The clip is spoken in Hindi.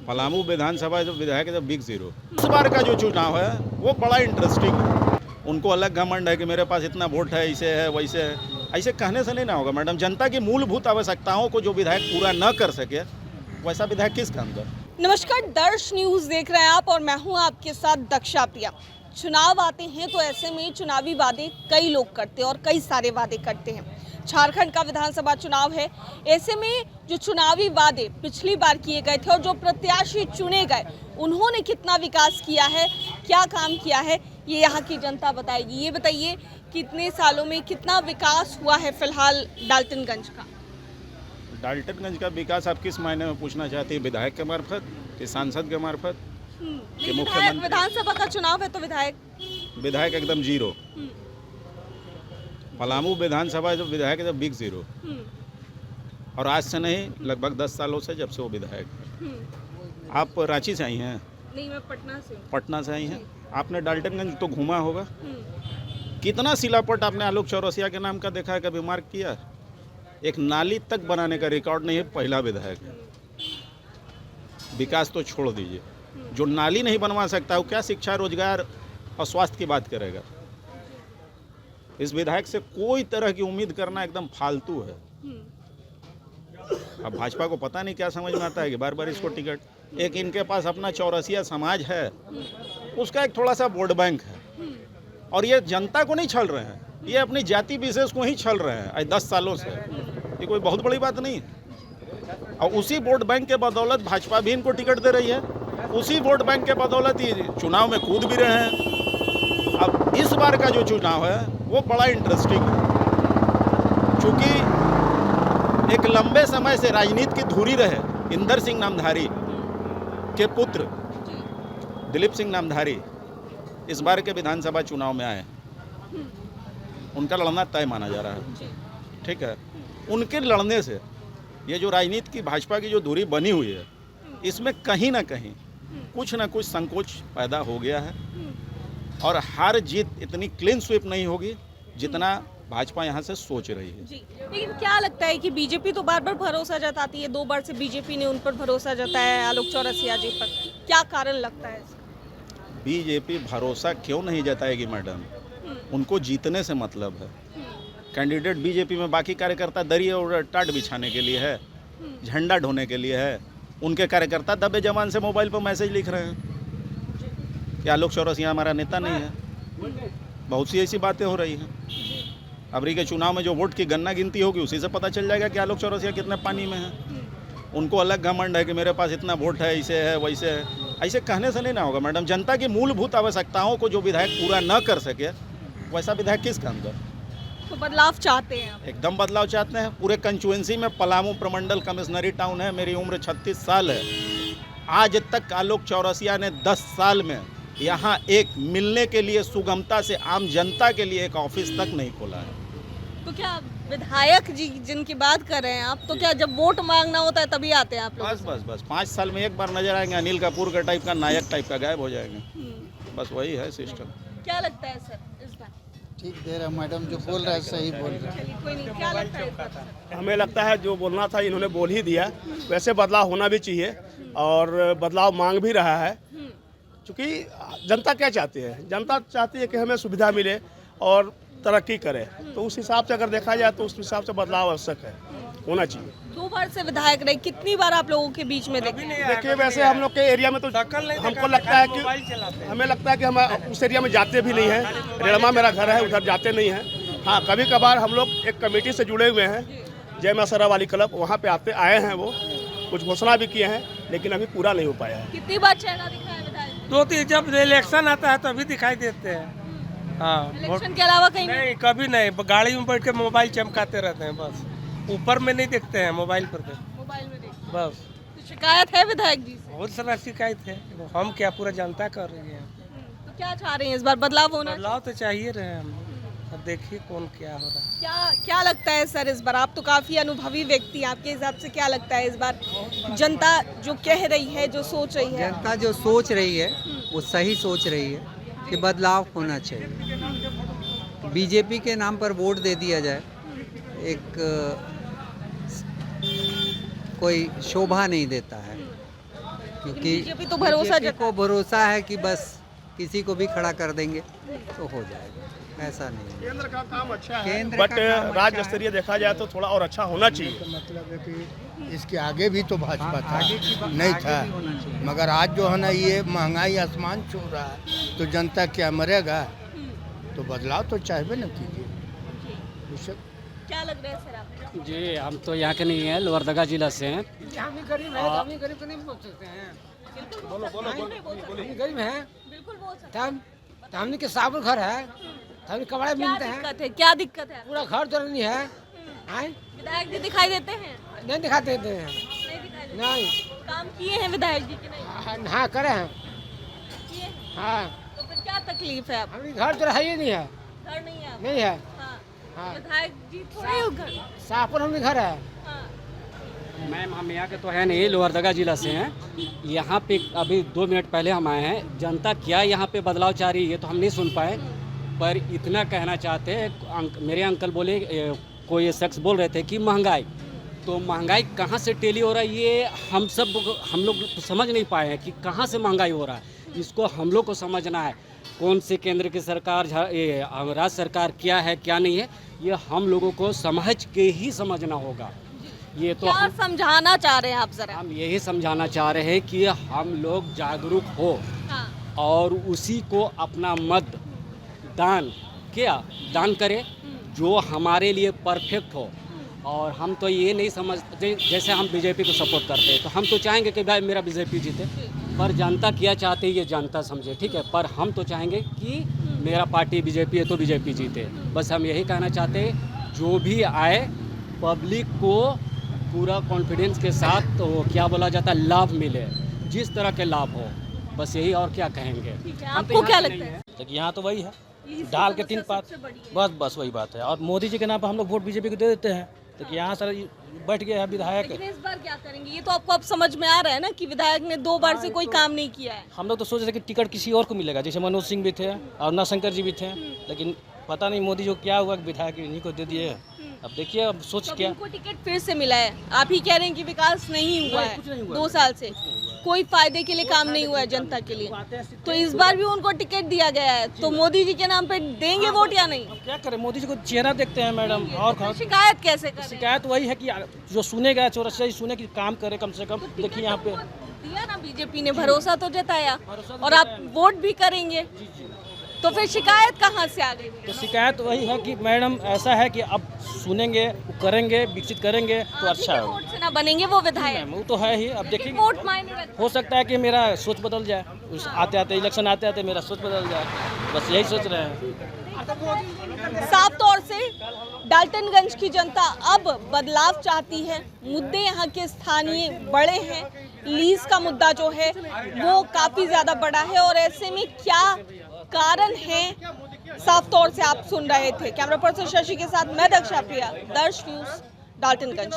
पलामू विधानसभा जो विधायक है बिग जीरो। इस बार का जो चुनाव है वो बड़ा इंटरेस्टिंग है। उनको अलग घमंड है कि मेरे पास इतना वोट है, ऐसे है वैसे है। ऐसे कहने से नहीं ना होगा मैडम। जनता की मूलभूत आवश्यकताओं को जो विधायक पूरा न कर सके वैसा विधायक किस काम का। नमस्कार, दर्श न्यूज़ देख रहे हैं आप और मैं हूं आपके साथ दक्षा प्रिया। चुनाव आते हैं तो ऐसे में चुनावी वादे कई लोग करते हैं और कई सारे वादे करते हैं। झारखंड का विधानसभा चुनाव है, ऐसे में जो चुनावी वादे पिछली बार किए गए थे और जो प्रत्याशी चुने गए उन्होंने कितना विकास किया है, क्या काम किया है, ये यहाँ की जनता बताएगी। ये बताइए कितने सालों में कितना विकास हुआ है फिलहाल डाल्टनगंज का। डाल्टनगंज का विकास आप किस मायने में पूछना चाहती है? विधायक के मार्फत कि सांसद के मार्फत कि मुख्यमंत्री? विधानसभा का चुनाव है तो विधायक एकदम जीरो। पलामू विधानसभा जो विधायक है बिग जीरो। और आज से नहीं, लगभग 10 सालों से जब से वो विधायक है। आप रांची से आई हैं? नहीं, मैं पटना से। पटना से आई हैं। आपने डाल्टनगंज तो घूमा होगा। कितना शिलापट आपने आलोक चौरसिया के नाम का देखा है, कभी मार्क किया? एक नाली तक बनाने का रिकॉर्ड नहीं है, पहला विधायक है। विकास तो छोड़ दीजिए, जो नाली नहीं बनवा सकता वो क्या शिक्षा, रोजगार और स्वास्थ्य की बात करेगा। इस विधायक से कोई तरह की उम्मीद करना एकदम फालतू है। अब भाजपा को पता नहीं क्या समझ में आता है कि बार बार इसको टिकट। एक इनके पास अपना चौरसिया समाज है, उसका एक थोड़ा सा वोट बैंक है। और ये जनता को नहीं छल रहे हैं, ये अपनी जाति विशेष को ही छल रहे हैं आज 10 सालों से। ये कोई बहुत बड़ी बात नहीं है। और उसी वोट बैंक के बदौलत भाजपा भी इनको टिकट दे रही है, उसी वोट बैंक के बदौलत ये चुनाव में कूद भी रहे हैं। अब इस बार का जो चुनाव है वो बड़ा इंटरेस्टिंग है, क्योंकि एक लंबे समय से राजनीति की धुरी रहे इंदर सिंह नामधारी के पुत्र दिलीप सिंह नामधारी इस बार के विधानसभा चुनाव में आए। उनका लड़ना तय माना जा रहा है, ठीक है। उनके लड़ने से ये जो राजनीति की भाजपा की जो दूरी बनी हुई है, इसमें कहीं ना कहीं कुछ ना कुछ संकोच पैदा हो गया है। और हार जीत इतनी क्लीन स्वीप नहीं होगी जितना भाजपा यहाँ से सोच रही है। जी, लेकिन क्या लगता है कि बीजेपी तो बार बार भरोसा जताती है, 2 बार से बीजेपी ने उन पर भरोसा जताया है, आलोक चौरसिया जी पर, क्या कारण लगता है इसका? बीजेपी भरोसा क्यों नहीं जताएगी मैडम? उनको जीतने से मतलब है। कैंडिडेट बीजेपी में, बाकी कार्यकर्ता दरी और टाट बिछाने के लिए है, झंडा ढोने के लिए है। उनके कार्यकर्ता दबे जमान से मोबाइल पर मैसेज लिख रहे हैं कि आलोक चौरसिया हमारा नेता नहीं है। बहुत सी ऐसी बातें हो रही हैं। अबरी के चुनाव में जो वोट की गन्ना गिनती होगी उसी से पता चल जाएगा कि आलोक चौरसिया कितने पानी में है। उनको अलग घमंड है कि मेरे पास इतना वोट है, ऐसे है वैसे है। ऐसे कहने से नहीं ना होगा मैडम। जनता की मूलभूत आवश्यकताओं को जो विधायक पूरा न कर सके वैसा विधायक किस काम का। तो बदलाव चाहते हैं आप? एकदम बदलाव चाहते हैं। पूरे कंस्टिट्यूएंसी में पलामू प्रमंडल कमिश्नरी टाउन है, मेरी उम्र 36 साल है। आज तक आलोक चौरसिया ने 10 साल में यहाँ एक मिलने के लिए, सुगमता से आम जनता के लिए एक ऑफिस तक नहीं खोला है। तो क्या विधायक जी जिनकी बात कर रहे हैं आप, तो क्या जब वोट मांगना होता है तभी आते हैं आप लोग? बस 5 साल में एक बार नजर आएंगे, अनिल कपूर का टाइप का, नायक टाइप का गायब हो जाएंगे। बस वही है सिस्टम। क्या लगता है सर इस बार? ठीक दे रहा मैडम, जो बोल रहा है सही बोल रहा है। चलिए कोई नहीं, क्या लगता है इस बार? हमें लगता है जो बोलना था इन्होंने बोल ही दिया। वैसे बदलाव होना भी चाहिए और बदलाव मांग भी रहा है, क्योंकि जनता क्या चाहती है? जनता चाहती है कि हमें सुविधा मिले और तरक्की करे। तो उस हिसाब से अगर देखा जाए तो उस हिसाब से बदलाव आवश्यक है, होना चाहिए। 2 बार से विधायक रहे, कितनी बार आप लोगों के बीच में देखे? देखिए, वैसे हम लोग के एरिया में तो हमको लगता है कि हमें लगता है कि हम उस एरिया में जाते भी नहीं हैं। रेड़मा मेरा घर है, उधर जाते नहीं हैं। हाँ, कभी कभार हम लोग एक कमेटी से जुड़े हुए हैं, जय मां सरा वाली क्लब, वहाँ पे आए हैं। वो कुछ घोषणा भी किए हैं, लेकिन अभी पूरा नहीं हो पाया है। कितनी बार चेहरा दिखा है विधायक? 2-3 जब इलेक्शन आता है तभी दिखाई देते हैं। हाँ, इलेक्शन के अलावा कहीं नहीं, कभी नहीं। गाड़ी में बैठ के मोबाइल चमकाते रहते हैं, बस ऊपर में नहीं देखते हैं, मोबाइल पर मोबाइल में देखते? बस। तो शिकायत है विधायक जी से? बहुत सारा शिकायत है, हम क्या पूरा जनता कर रही है। तो क्या चाह रहे हैं इस बार? बदलाव होना? बदलाव तो चाहिए रहे हम। अब देखिए कौन क्या हो रहा है। क्या लगता है सर इस बार? आप तो काफी अनुभवी व्यक्ति हैं, आपके हिसाब से क्या लगता है इस बार जनता जो कह रही है, जो सोच रही है? जनता जो सोच रही है वो सही सोच रही है कि बदलाव होना चाहिए। बीजेपी के नाम पर वोट दे दिया जाए, एक कोई शोभा नहीं देता है। क्योंकि बीजेपी तो भरोसा BJP को भरोसा है कि बस किसी को भी खड़ा कर देंगे तो हो जाएगा, ऐसा नहीं है। केंद्र का काम अच्छा है, केंद्र बट का काम अच्छा राज्य है। स्तरीय देखा जाए तो थोड़ा और अच्छा होना चाहिए। मतलब है कि इसके आगे भी तो भाजपा था, आगे की बात नहीं आगे था, भी होना चाहिए। मगर आज जो है ना ये महंगाई आसमान छू रहा है तो जनता क्या मरेगा, तो बदलाव तो चाहबे न कीजिए। बेशक क्या लग रहा है सर आपको? जी हम तो यहाँ के नहीं हैं, लोहरदगा जिला से हैं। हम भी गरीब है, हम भी गरीब को नहीं बोल सकते हैं। बोलो हम गरीब हैं, बिल्कुल बोल सकते हैं। तो हमने के साबुन घर है, तो हमने कपड़े क्या मिलते हैं, दिक्कत है, क्या दिक्कत है? पूरा घर तो नहीं है। आए विधायक जी दिखाई देते हैं? नहीं दिखाते हैं, नहीं दिखाई देते। नहीं। काम किए हैं विधायक जी कि नहीं हाँ करे हैं, किए हैं? हाँ। तो फिर क्या तकलीफ है आप? हमारे घर तो है ही नहीं है, घर नहीं है आपका? नहीं है। हाँ। हाँ। विधायक जी थोड़े हो घर। सापुर हमने घर है। हाँ। मैम हम यहाँ के तो है नहीं, लोहरदगा जिला से हैं। यहाँ पे अभी 2 मिनट पहले हम आए हैं। जनता क्या यहाँ पे बदलाव चाह रही है ये तो हम नहीं सुन पाए, पर इतना कहना चाहते हैं। मेरे अंकल बोले, कोई शख्स बोल रहे थे कि महंगाई, तो महंगाई कहाँ से टेली हो रहा है ये हम लोग तो समझ नहीं पाए हैं कि कहाँ से महंगाई हो रहा है। इसको हम लोग को समझना है, कौन से केंद्र की सरकार, राज्य सरकार क्या है क्या नहीं है, ये हम लोगों को समझ के ही समझना होगा। ये तो क्या समझाना चाह रहे हैं आप जरा? हम यही समझाना चाह रहे हैं कि हम लोग जागरूक हो हाँ। और और उसी को अपना मत दान करें जो हमारे लिए परफेक्ट हो। और हम तो ये नहीं समझते, जैसे हम बीजेपी को सपोर्ट करते हैं तो हम तो चाहेंगे कि भाई मेरा बीजेपी जीते, पर जनता क्या चाहती है ये जनता समझे, ठीक है। पर हम तो चाहेंगे कि मेरा पार्टी बीजेपी है तो बीजेपी जीते। बस हम यही कहना चाहते हैं, जो भी आए पब्लिक को पूरा कॉन्फिडेंस के साथ तो क्या बोला जाता है, लाभ मिले, जिस तरह के लाभ हो, बस यही। और क्या कहेंगे। ठीक है, हम तो आपको यहाँ क्या के लगता नहीं है? देखिए यहाँ तो वही है, लीज डाल की के 3 समस्या पात, सबसे बड़ी है। बस वही बात है। और मोदी जी के नाम पर हम लोग वोट बीजेपी को दे देते हैं, तो यहाँ सर बैठ गए हैं विधायक। लेकिन इस बार क्या करेंगे ये तो आपको अब समझ में आ रहा है ना कि विधायक ने 2 बार से कोई काम नहीं किया है। हम लोग तो सोच रहे थे कि टिकट किसी और को मिलेगा, जैसे मनोज सिंह भी थे और नाशंकर जी भी थे, लेकिन पता नहीं मोदी जी को क्या हुआ कि विधायक इन्हीं को दे दिए। अब देखिए, अब सोच तो क्या, इनको टिकट फिर से मिला है। आप ही कह रहे हैं कि विकास नहीं हुआ है, कुछ नहीं हुआ। 2 साल से कोई फायदे के लिए काम नहीं हुआ है जनता के लिए, तो इस बार भी उनको टिकट दिया गया है, तो मोदी जी के नाम पे देंगे वोट या नहीं? अब क्या करें, मोदी जी को चेहरा देखते हैं मैडम। और तो शिकायत कैसे करें? शिकायत वही है कि जो सुनेगा चौरसिया सुने कि काम करे कम से कम। तो देखिए यहाँ पे दिया ना बीजेपी ने, भरोसा तो जताया और आप वोट भी करेंगे, तो फिर शिकायत कहाँ से आ गई? तो शिकायत वही है कि मैडम ऐसा है कि अब सुनेंगे, करेंगे, विकसित करेंगे तो अच्छा है। वोट से ना बनेंगे वो विधायक, वो तो है ही। अब देखेंगे, वोट मायने रखता हो सकता है कि मेरा सोच बदल जाए, उस आते आते इलेक्शन आते आते मेरा सोच बदल जाए, बस यही सोच रहे हैं। साफ तौर से डाल्टनगंज की जनता अब बदलाव चाहती है। मुद्दे यहाँ के स्थानीय बड़े हैं, लीज का मुद्दा जो है वो काफी ज्यादा बड़ा है, और ऐसे में क्या कारण है साफ तौर से आप सुन रहे थे। कैमरा पर्सन शशि के साथ मैं दक्षा प्रिया, दर्श न्यूज, डाल्टनगंज।